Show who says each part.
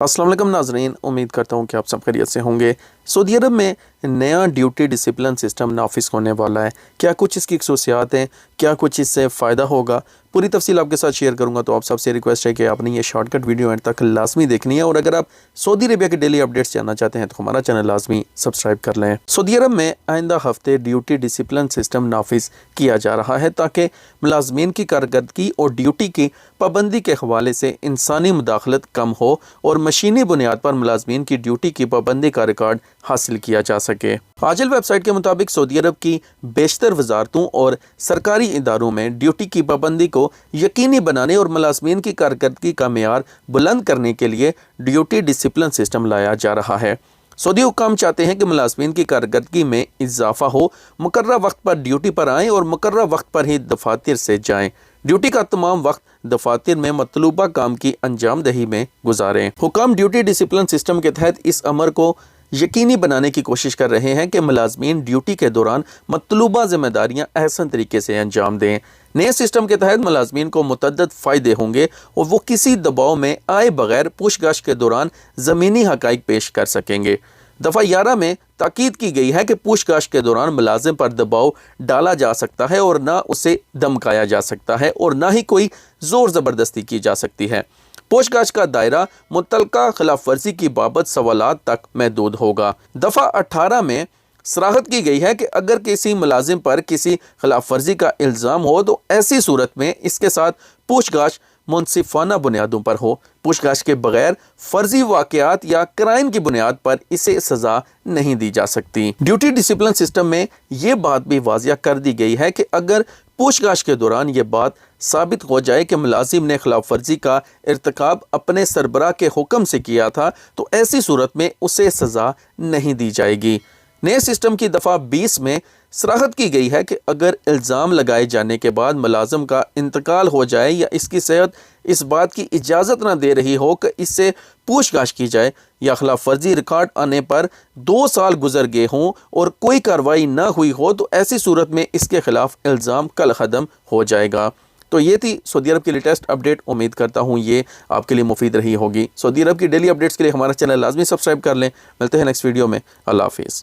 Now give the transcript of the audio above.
Speaker 1: अस्सलाम वालेकुम नाज़रीन, उम्मीद करता हूँ कि आप सब खैरियत से होंगे। सऊदी अरब में नया ड्यूटी डिसिप्लिन सिस्टम नाफिज होने वाला है। क्या कुछ इसकी खसूसियात हैं, क्या कुछ इससे फ़ायदा होगा, पूरी तफसील आपके साथ शेयर करूँगा। तो आप सबसे रिक्वेस्ट है कि आपने ये शॉर्टकट वीडियो एंड तक लाजमी देखनी है, और अगर आप सऊदी अरबिया के डेली अपडेट्स जानना चाहते हैं तो हमारा चैनल लाजमी सब्सक्राइब कर लें। सऊदी अरब में आइंदा हफ्ते ड्यूटी डिसिप्लिन सिस्टम नाफिज किया जा रहा है ताकि मुलाजमीन की कारकर्दगी और ड्यूटी की पाबंदी के हवाले से इंसानी मुदाखलत कम हो और मशीनी बुनियाद पर मुलाजमीन की ड्यूटी की पाबंदी का रिकॉर्ड हासिल किया जा सके। आजिल वेबसाइट के मुताबिक सऊदी अरब की बेशतर वजारतों और सरकारी इदारों में ड्यूटी की पाबंदी को यकीनी बनाने और मुलाजमीन की कारकर्दगी का मेयार बुलंद करने के लिए ड्यूटी डिसिप्लिन सिस्टम लाया जा रहा है। सऊदी हुक्काम चाहते हैं कि मुलाजमीन की कारकर्दगी में इजाफा हो, मुकर्रर वक्त पर ड्यूटी पर आएँ और मुकर्रर वक्त पर ही दफातर से जाएँ। ड्यूटी का तमाम वक्त दफातर में मतलूबा काम की अंजाम दही में गुजारें। हुक्काम ड्यूटी डिसिप्लिन सिस्टम के तहत इस अमर को यकीनी बनाने की कोशिश कर रहे हैं कि मुलाजमीन ड्यूटी के दौरान मतलूबा जिम्मेदारियां अहसन तरीके से अंजाम दें। नए सिस्टम के तहत मुलाजमीन को मुतअद्दिद फ़ायदे होंगे और वो किसी दबाव में आए बगैर पूछगाछ के दौरान ज़मीनी हक़ाइक़ पेश कर सकेंगे। दफ़ा 11 में ताकीद की गई है कि पूछगाछ के दौरान मुलाजिम पर दबाव डाला जा सकता है और ना उसे धमकाया जा सकता है और ना ही कोई ज़ोर ज़बरदस्ती की जा सकती है। पूछगाछ का दायरा मुतलका खिलाफ वर्जी की बाबत सवालात तक महदूद होगा। दफ़ा 18 में सराहत की गई है कि अगर किसी मुलाजिम पर किसी खिलाफ वर्जी का इल्ज़ाम हो तो ऐसी सूरत में इसके साथ पूछगाछ मुनसिफाना बुनियादों पर हो। पूछगाछ के बगैर फर्जी वाक़यात या क्राइम की बुनियाद पर इसे सज़ा नहीं दी जा सकती। ड्यूटी डिसिप्लिन सिस्टम में ये बात भी वाज़िया कर दी गई है कि अगर पूछगाछ के दौरान ये बात साबित हो जाए कि मुलाजिम ने खिलाफ वर्जी का इर्तिकाब अपने सरबराह के हुक्म से किया था तो ऐसी सूरत में उसे सज़ा नहीं दी जाएगी। नए सिस्टम की दफ़ा 20 में सराहत की गई है कि अगर इल्ज़ाम लगाए जाने के बाद मुलाजिम का इंतकाल हो जाए या इसकी सेहत इस बात की इजाज़त न दे रही हो कि इससे पूछगाछ की जाए या खिलाफ वर्जी रिकॉर्ड आने पर 2 साल गुजर गए हों और कोई कार्रवाई न हुई हो तो ऐसी सूरत में इसके खिलाफ इल्ज़ाम कल ख़त्म हो जाएगा। तो ये थी सऊदी अरब की लेटेस्ट अपडेट। उम्मीद करता हूँ ये आपके लिए मुफीद रही होगी। सऊदी अरब की डेली अपडेट्स के लिए हमारा चैनल लाजमी सब्सक्राइब कर लें। मिलते हैं नेक्स्ट वीडियो में। अल्लाह हाफिज़।